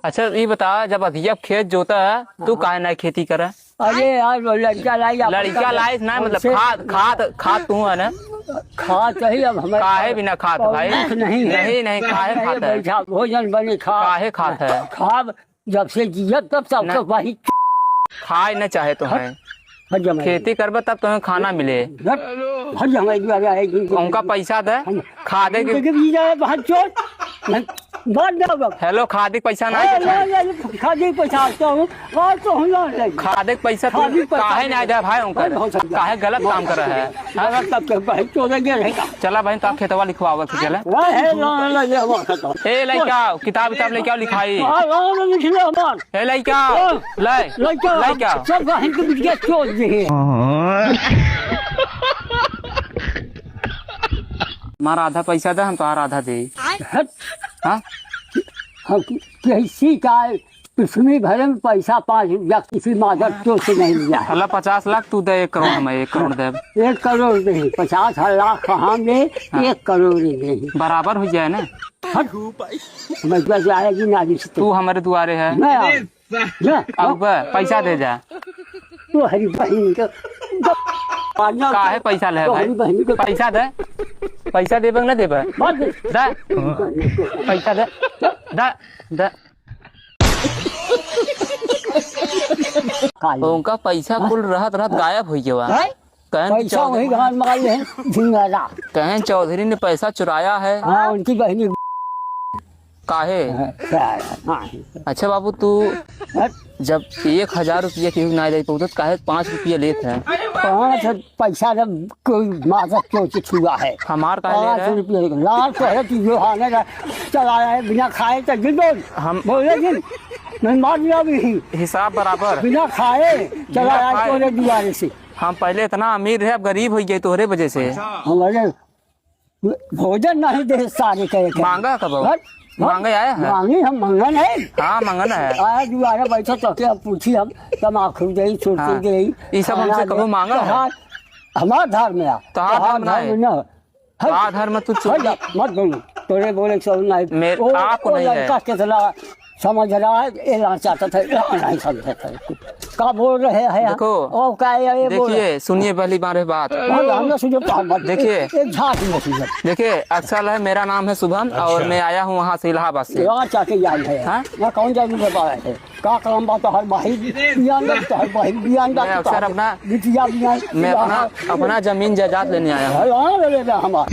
अच्छा ये बता, जब अधिया खेत जोता है तू काहे ना खेती करे? अरे यार वो लड़का लाई ना, मतलब खाद तू है ना? खाद सही अब हमें काहे बिना खाद भाई? नहीं काहे खाता है? बैठा भोजन बने काहे खाता है? खाब जब से जिया तब सबको वही खाए न चाहे तो है खेती करबा तब तुम्हें खाना मिले। उनका पैसा दे खादे के। हेलो खादे पैसा नहीं, खादे पैसा खादे पैसा काहे नहीं दे भाई? उनका काहे गलत काम कर रहा है? चला भाई तो आप खेतवा लिखवाओ चला। ए लइका किताब लेके आओ लिखाई। ए लइका लइका हमारा आधा पैसा दे, हम तुम्हारा आधा दे। हाँ किसी का पिछली भरे में पैसा 5 रुपया किसी मादर तो से नहीं लिया। 50 लाख तू दे, 1 करोड़ हमें 1 करोड़ दे। 1 करोड़ नहीं, 50 लाख कहाँ दे? 1 करोड़ नहीं बराबर हो जाए ना। आएगी ना तू हमारे दुआरे है अब पैसा दे जा। तो हरी बहन काहे पैसा ले भाई? पैसा दे, पैसा देबे ना देबे? दे पैसा दे दे। उनका पैसा कुल रहत गायब हो गया। कहन चौधरी ने पैसा चुराया है। हाँ उनकी बहनी काहे? अच्छा बाबू तू जब 1000 रुपया की नहीं दे तो काहे 5 रुपया लेते हैं? 5 पैसा जब कोई माजक क्यों छुआ है? हमार का 5 रुपया लाख है जो हाने का चलाया है बिना खाए तो गिनो। हम बोले कि मैं मार दिया भी हिसाब बराबर बिना खाए चलाया तोरे दुआरे से। हम पहले इतना अमीर है, अब गरीब हो गए तोहरे वजह से। हमारे भोजन नहीं दे सारे कहे मांगा कब मांगे आया है? मांगी हम मंगन है। हाँ मंगन है। आया दुआरे बैठा तो क्या पूछी हम तमाकू गई छोटी गई ये सब हमसे कभी मांगा है? हमारा धर्म में धर्म में तू मत बोलो तोरे बोले आपको नहीं है कितना समझ रहा है? चाहता था नहीं समझता था का बोल रहे हैं। देखो ओ क्या देखिए सुनिए पहली बार बात देखिए देखिए अक्सर है, मेरा नाम है शुभम और मैं आया हूँ वहाँ से इलाहाबाद से। मैं कौन जाने का काम बात हर अक्सर मैं अपना जमीन जायदाद लेने आया हूँ। हमारा